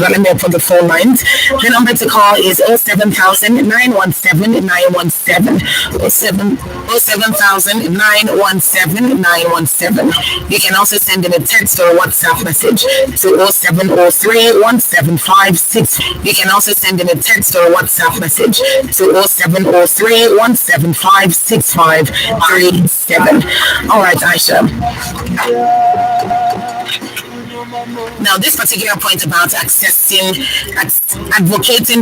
Let me open the phone lines. The number to call is 07000 917 917 You can also send in a text or a WhatsApp message to 0703 You can also send in a text or a WhatsApp message to 0703 All right, Aisha. Now, this particular point about advocating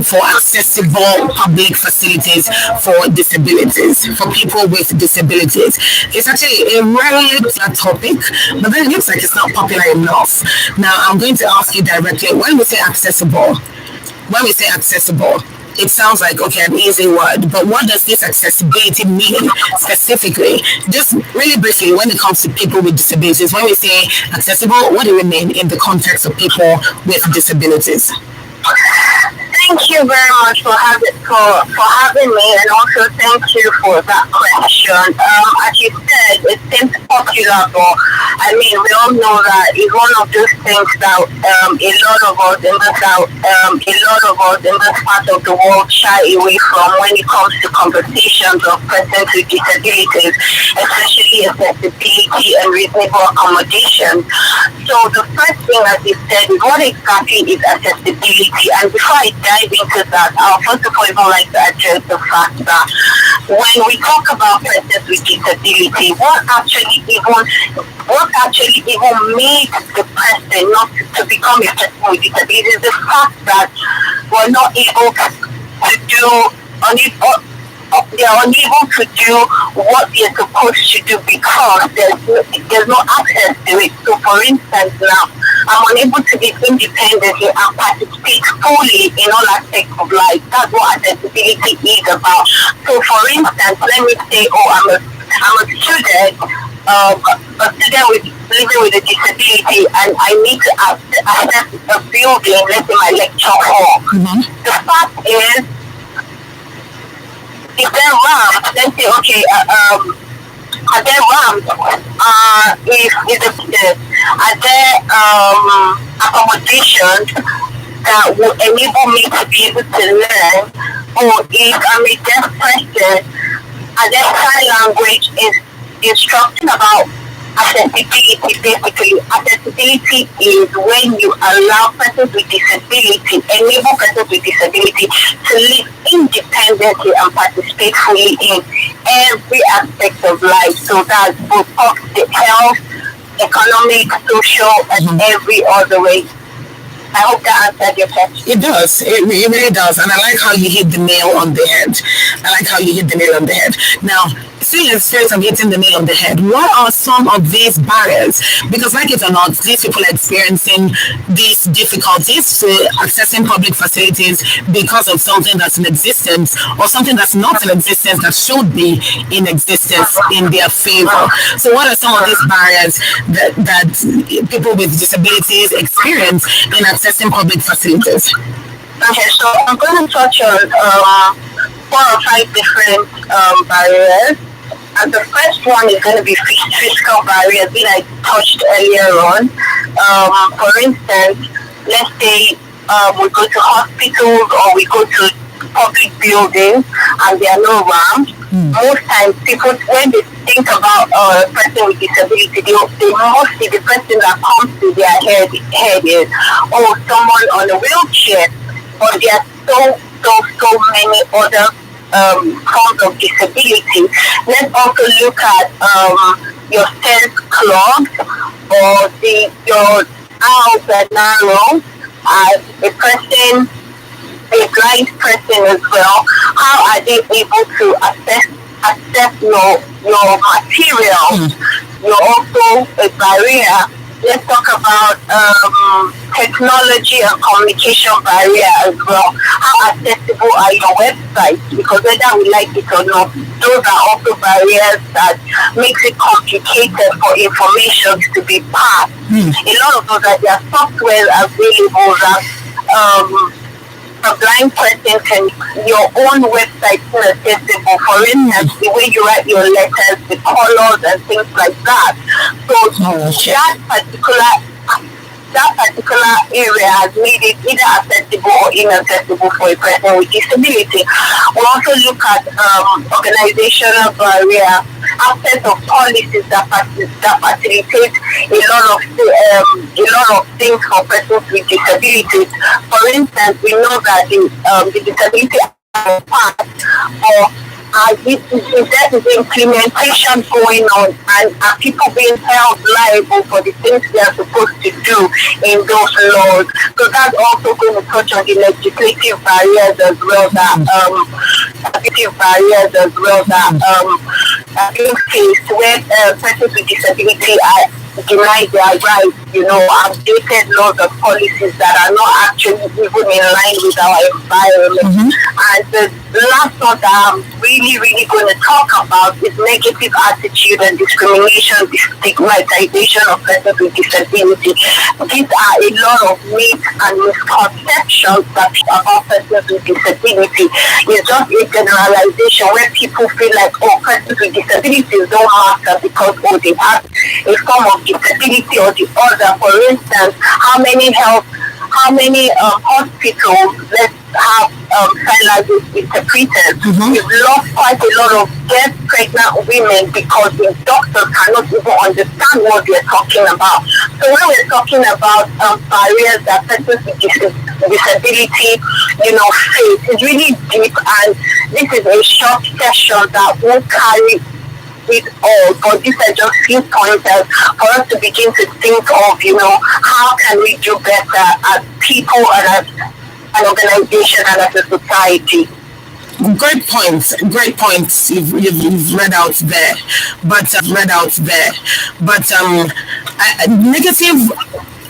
for accessible public facilities for disabilities, for people with disabilities, it's actually a very topic, but then it looks like it's not popular enough. Now, I'm going to ask you directly, when we say accessible, it sounds like, okay, an easy word, but what does this accessibility mean specifically? Just really briefly, when it comes to people with disabilities, when we say accessible, what do we mean in the context of people with disabilities? Thank you very much for having me, and also thank you for that question. As you said, it seems popular, but I mean, we all know that it's one of those things that a lot of us in this part of the world shy away from when it comes to conversations of persons with disabilities, especially accessibility and reasonable accommodation. So the first thing, as you said, is what exactly is accessibility? And before I dive into that, I'll first of all even like to address the fact that when we talk about persons with disability, what actually even makes the person not to become a person with disability is the fact that we're not able to do they are unable to do what they're supposed to do because there's no access to it. So for instance now, I'm unable to be independently and participate fully in all aspects of life. That's what accessibility is about. So for instance, let me say, I'm a student, living with a disability, and I need to access a building, let's say my lecture hall. Mm-hmm. The fact is, if there are, let's say, okay, are there ramps? Are there accommodations that will enable me to be able to learn? Or if I'm a deaf person, are there sign language instruction about accessibility? Basically, accessibility is when you allow persons with disability, enable persons with disability to live independently and participate fully in every aspect of life. So that's both the health, economic, social, and every other way. I hope that answered your question. It does. It really does. And I like how you hit the nail on the head. Now, still in the spirit of hitting the nail on the head, what are some of these barriers? Because like it or not, these people are experiencing these difficulties to accessing public facilities because of something that's in existence or something that's not in existence that should be in existence in their favor. So what are some of these barriers that people with disabilities experience in accessing public facilities? Okay, so I'm going to touch on 4 or 5 different barriers. And the first one is going to be physical barriers, that I touched earlier on. For instance, let's say we go to hospitals or we go to public buildings and there are no ramps. Most times people, when they think about a person with disability, they mostly the person that comes to their head is, someone on a wheelchair. But there are so many other forms of disability. Let's also look at your sense clogs or your eyes are narrow. As a blind person as well, how are they able to access your materials? You're also a barrier. Let's talk about technology and communication barrier as well. How accessible are your websites? Because whether we like it or not, those are also barriers that makes it complicated for information to be passed. A lot of those are their software available that a blind person can, your own website is accessible. For instance, the way you write your letters, the colors and things like that. So that particular that particular area has made it either accessible or inaccessible for a person with disability. We also look at organizational barrier, absence of policies that facilitate a lot of things for persons with disabilities. For instance, we know that the disability part or is there implementation going on, and are people being held liable for the things they are supposed to do in those laws? So that's also going to touch on the legislative barriers as well that being faced when persons with disability are denied their rights, outdated laws and policies that are not actually even in line with our environment. And the last one that I'm really, really going to talk about is negative attitude and discrimination, the stigmatization of persons with disability. These are a lot of myths and misconceptions that about persons with disability. It's just a generalization where people feel like, persons with disabilities don't matter because they have a form of disability or the other. For instance, how many hospitals let's have sign language interpreters? We've lost quite a lot of deaf pregnant women because the doctors cannot even understand what they're talking about. So when we're talking about barriers that persons with disability face, it's really deep, and this is a short session that won't carry it all, but these are just few pointers for us to begin to think of, how can we do better as people and as an organization and as a society. Great points you've read out there, but negative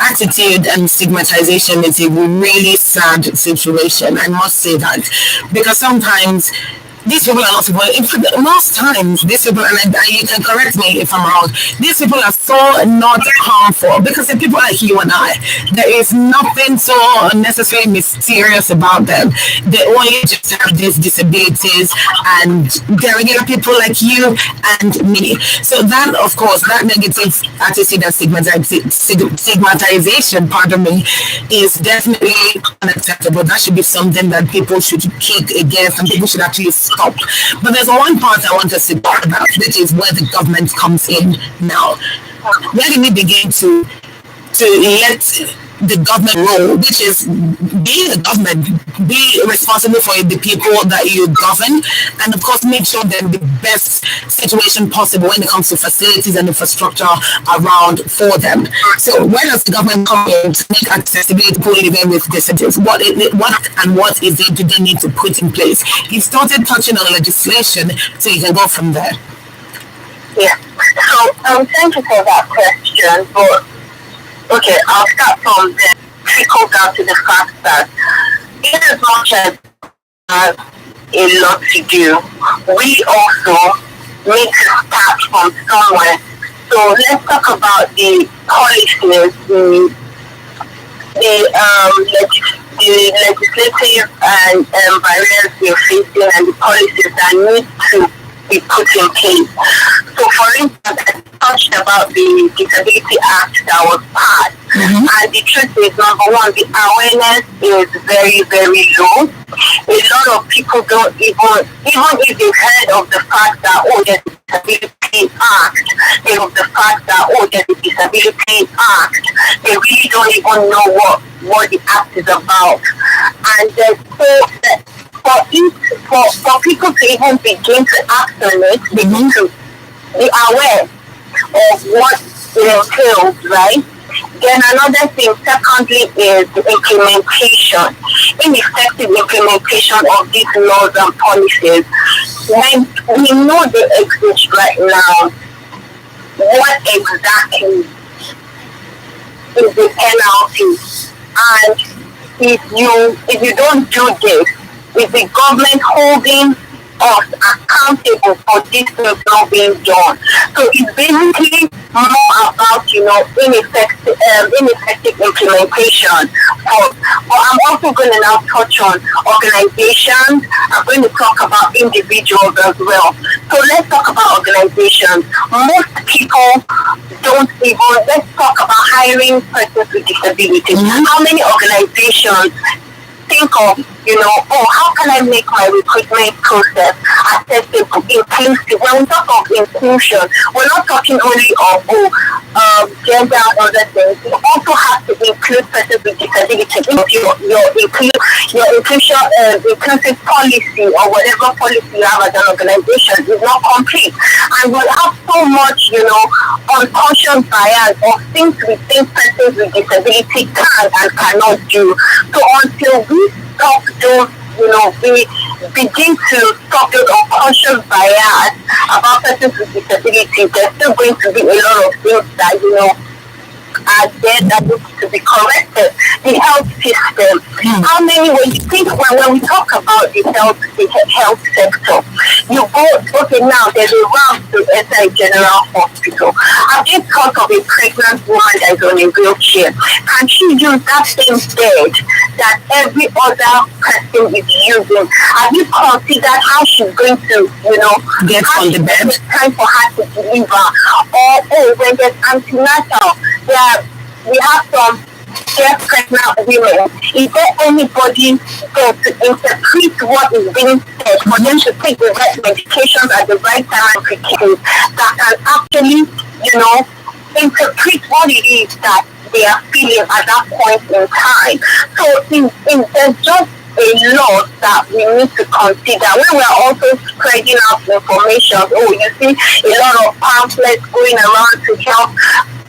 attitude and stigmatization is a really sad situation. I must say that, because sometimes these people are not people. Most times, these people, and you can correct me if I'm wrong, these people are so not harmful because the people like you and I, there is nothing so unnecessarily mysterious about them. They only just have these disabilities, and they're regular people like you and me. So that, of course, that negative attitude and stigmatization, is definitely unacceptable. That should be something that people should kick against, and people should actually stop. But there's one part I want us to talk about, which is where the government comes in now. Where do we begin to let the government role, which is being a government, be responsible for the people that you govern, and of course make sure they're in the best situation possible when it comes to facilities and infrastructure around for them. So where does the government come in to make accessibility to living with disabilities? What is it do they need to put in place? You started touching on legislation, so you can go from there. Yeah. So thank you for that question, but okay, I'll start from there, trickle down to the fact that in as much as has a lot to do, we also need to start from somewhere. So let's talk about the policies, the legislative and barriers we're facing, and the policies that need to be put in place. So for instance, I touched about the Disability Act that was passed. And the truth is, number one, the awareness is very, very low. A lot of people don't even if they've heard of the fact that, there's a Disability Act, the fact that, there's a Disability Act, they really don't even know what the act is about. And for people to even begin to act on it, they need to be aware of what it entails, right? Then another thing, secondly, is the implementation. Ineffective implementation of these laws and policies. When we know they exist right now, what exactly is the penalty? And if you don't do this, is the government holding us accountable for this things not being done? So it's basically more about, ineffective implementation. But I'm also going to now touch on organizations. I'm going to talk about individuals as well. So let's talk about organizations. Most people don't even, let's talk about hiring persons with disabilities. How many organizations think of, how can I make my recruitment process accessible, inclusive? When we talk of inclusion, we're not talking only of gender and other things. You also have to include persons with disabilities. Your inclusive policy or whatever policy you have as an organization is not complete. And we have so much, unconscious bias of things we think persons with disability can and cannot do. So until we stop those, we begin to stop those unconscious bias about persons with disabilities, there's still going to be a lot of things that, are there that need to be corrected. The health system. How many, when you think, when we talk about the health sector, you go, okay, now there's a ramp to enter a general hospital. I've just thought of a pregnant woman that is on a wheelchair. Can she use that same bed that every other person is using? Have you considered how she's going to, get on the bed? Time for her to deliver, or when there's antenatal, we have some pregnant women. Is there anybody there to interpret what is being said for them to take the right medications at the right time that can actually, interpret what it is that they are feeling at that point in time? So there's just a lot that we need to consider when we are also spreading out information. You see a lot of pamphlets going around to help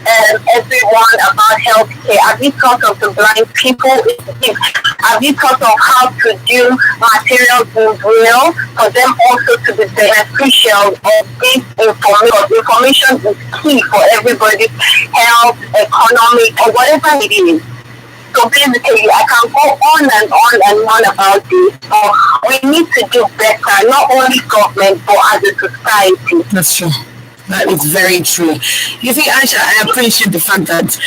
everyone about healthcare. Have you thought of the blind people? Have you thought of how to do materials in Braille for them also to be beneficial of this information? Information is key for everybody's health, economic, or whatever it is. So basically, I can go on and on and on about this. So we need to do better, not only government, but as a society. That's true. That is very true. You see, Aisha, I appreciate the fact that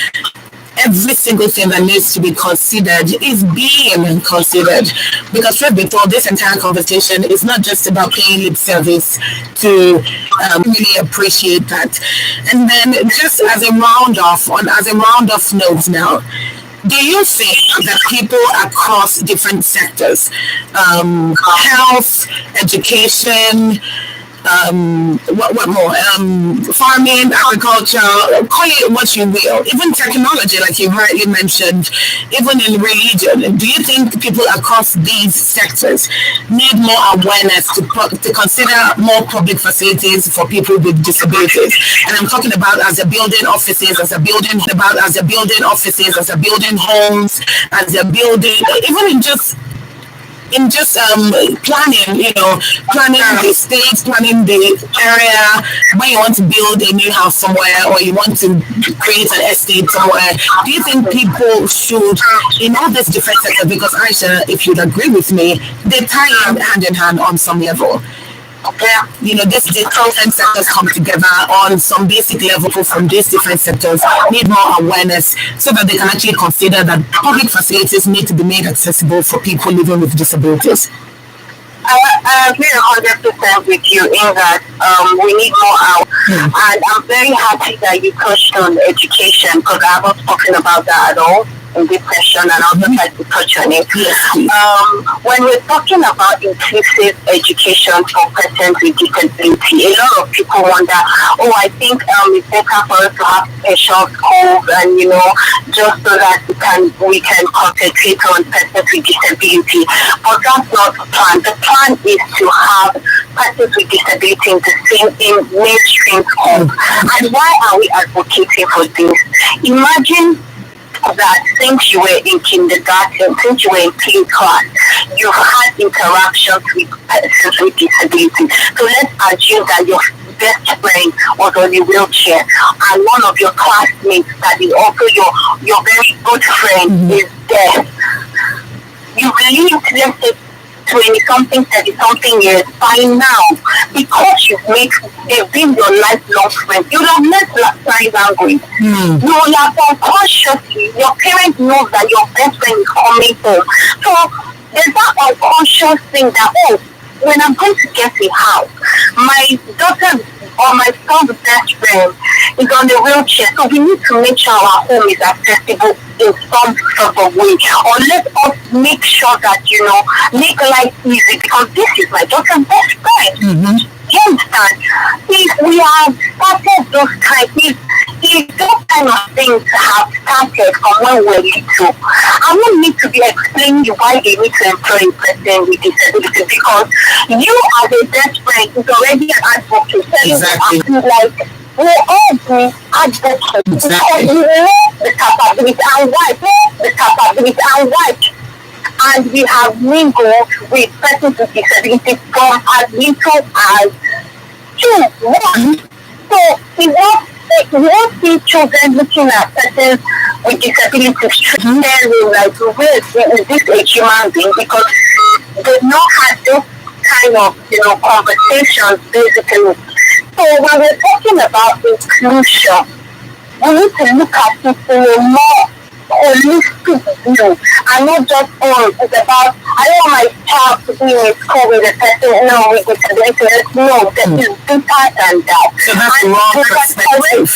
every single thing that needs to be considered is being considered. Because truth be told, this entire conversation is not just about paying lip service to really appreciate that. And then just as a round off note now, do you think that people across different sectors, health, education, what more? Farming, agriculture, call it what you will. Even technology, like you rightly mentioned, even in religion. Do you think people across these sectors need more awareness to consider more public facilities for people with disabilities? And I'm talking about as a building offices, as a building homes, as a building, even in just planning the space, planning the area where you want to build a new house somewhere, or you want to create an estate somewhere. Do you think people should, in all these different sectors, because Aisha, if you'd agree with me, they tie hand in hand on some level. These different sectors come together on some basic level from these different sectors, need more awareness so that they can actually consider that public facilities need to be made accessible for people living with disabilities. I agree 100% with you in that we need more out. And I'm very happy that you touched on education, because I haven't spoken about that at all in this session, and I'll just like to touch on it. When we're talking about inclusive education for persons with disability, a lot of people wonder, I think it's better for us to have special schools and, just so that we can concentrate on persons with disability. But that's not the plan. The plan is to have persons with disability in mainstream schools. And why are we advocating for this? Imagine that since you were in kindergarten, since you were in play class, you've had interactions with persons with disability. So let's assume that your best friend was on a wheelchair, and one of your classmates that is also your very good friend is deaf. You believe, let's say, 20-something, 30-something years by now, because they've been your lifelong friends. You have learned sign language. You have unconsciously, your parents know that your best friend is coming home. So there's that unconscious thing that, when I'm going to get a house, my daughter or my son's best friend is on a wheelchair, so we need to make sure our home is accessible in some sort of way. Or let us make sure that, make life easy, because this is my daughter's best friend. Mm-hmm. You understand? If we have started those if those kind of things have started from when we're little, I won't need to be explaining you why they need to employ a person with disability, because you as a best friend is already an advocate. Exactly. Like, we're all being advocates because we know the capability and why. And we have mingled with persons with disabilities from as little as 1. So we won't see children looking at persons with disabilities staring like, where is this a human being? Because they've not had those kind of conversations basically. So when we're talking about inclusion, we need to look at it in a more holistic view, and not just it's about, I don't want my child to be in school with a person with disability. No, there is deeper than that. So that's the wrong perspective.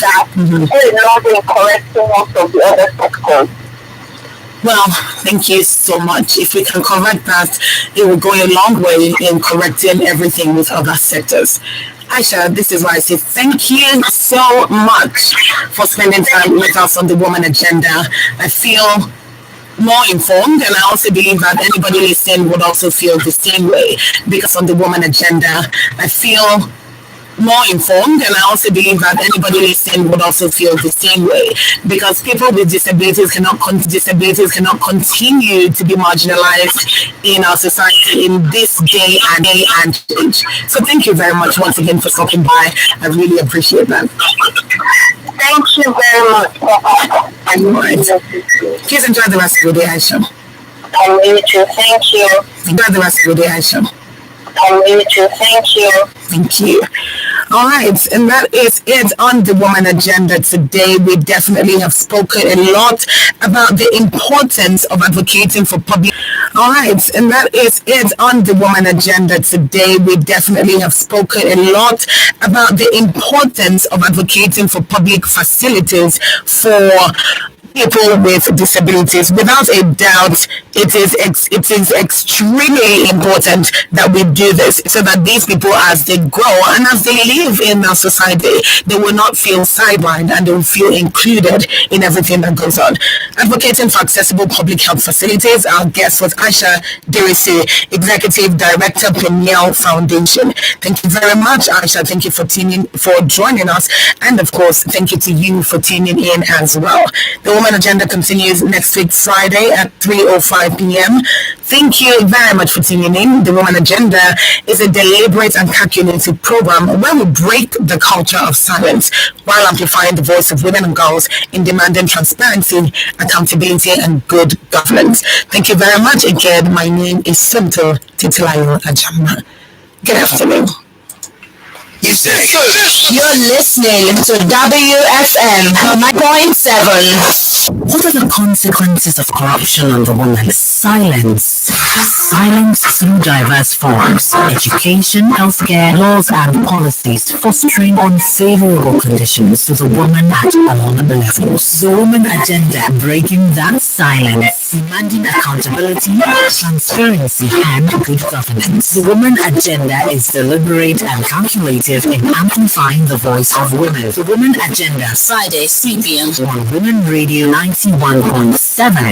Not in correcting most of the other sectors. Well, thank you so much. If we can correct that, it will go a long way in correcting everything with other sectors. Aisha, this is why I say thank you so much for spending time with us on the Woman Agenda. I feel more informed, and I also believe that anybody listening would also feel the same way, because on the Woman Agenda, I feel more informed, and I also believe that anybody listening would also feel the same way, because people with disabilities cannot continue to be marginalized in our society in this day and age. So thank you very much once again for stopping by. I really appreciate that. Thank you very much. All right. Please enjoy the rest of your day, Aisha. And you too. Thank you. Enjoy the rest of your day, Aisha. And you too. Thank you. Thank you. All right, and that is it on the Woman Agenda today. We definitely have spoken a lot about the importance of advocating for public. All right, and that is it on the Woman Agenda today. We definitely have spoken a lot about the importance of advocating for public facilities for people with disabilities. Without a doubt, it is extremely important that we do this, so that these people, as they grow and as they live in our society, they will not feel sidelined and they will feel included in everything that goes on. Advocating for accessible public health facilities, our guest was Aisha Dirisi, Executive Director, Premier Foundation. Thank you very much, Aisha. Thank you for joining us, and of course, thank you to you for tuning in as well. The Woman Agenda continues next week Friday at 3:05 p.m. Thank you very much for tuning in. The Woman Agenda is a deliberate and calculated program where we break the culture of silence while amplifying the voice of women and girls in demanding transparency, accountability, and good governance. Thank you very much again. My name is Simple Titilayo Ajama. Good afternoon. You're listening to WFM 9.7. What are the consequences of corruption on the woman? Silence. Silence through diverse forms. Education, healthcare, laws and policies fostering unfavorable conditions to the woman at all levels. The Woman Agenda, breaking that silence, demanding accountability, transparency and good governance. The Woman Agenda is deliberate and calculated in amplifying the voice of women. The Women Agenda, Friday, 3 p.m. on Women Radio 91.7.